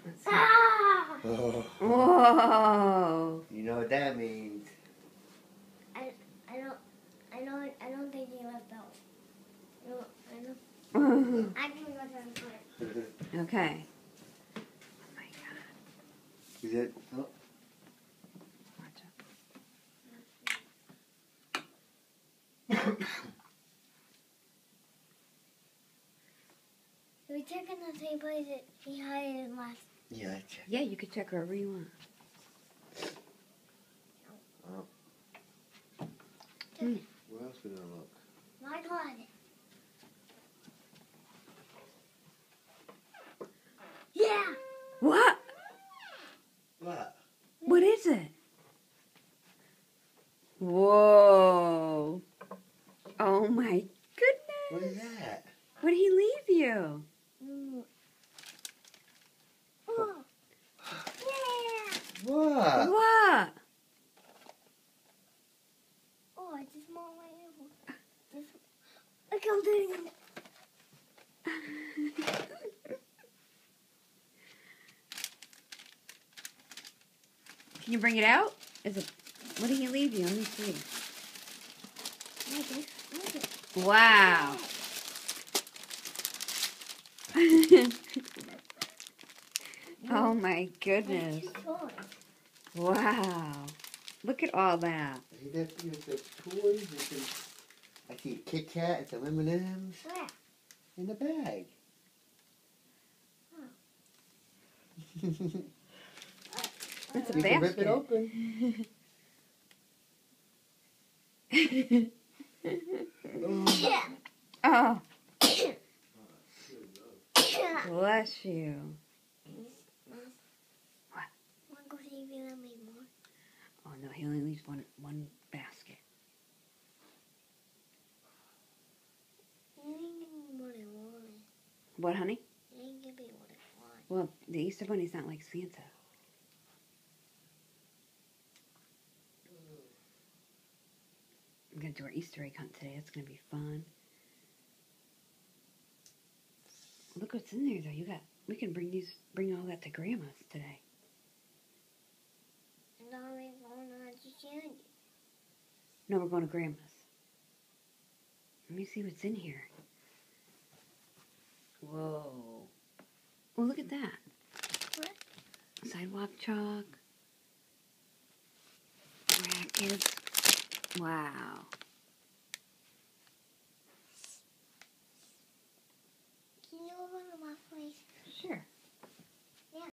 Let's see. Ah! Whoa! You know what that means? I don't think he left out. I know. I can go to the Okay. Oh my god. Is it? Oh. Watch Do we check in the same place that he hired last? Yeah, I check. Yeah, you can check wherever you want. Oh. Hmm. Where else we gonna look? My closet. Yeah! What? What? What is it? Whoa. Oh my goodness. What is that? What did he leave you? Oh. Yeah! What? What? Oh, it's a small way. Look, I'm doing it. Can you bring it out? Is it? What did he leave you? Let me see. Like it. Wow. Oh my goodness. It's toys. Wow. Look at all that. Hey, that's the toys. I see a Kit Kat and some M&M's Where? in the bag. It's a You can rip basket. it open. Yeah. Oh, Yeah. bless you. What? Want to go see if you let me more? Oh no, he only leaves one basket. You ain't giving me what I want. What, honey? You ain't giving me what I want. Well, the Easter Bunny's not like Santa. I'm gonna do our Easter egg hunt today. It's gonna be fun. Look what's in there, though. We can bring all that to Grandma's today. And now we're going on to candy. No, we're going to Grandma's. Let me see what's in here. Whoa. Well, look at that. What? Sidewalk chalk. Rackets. Wow.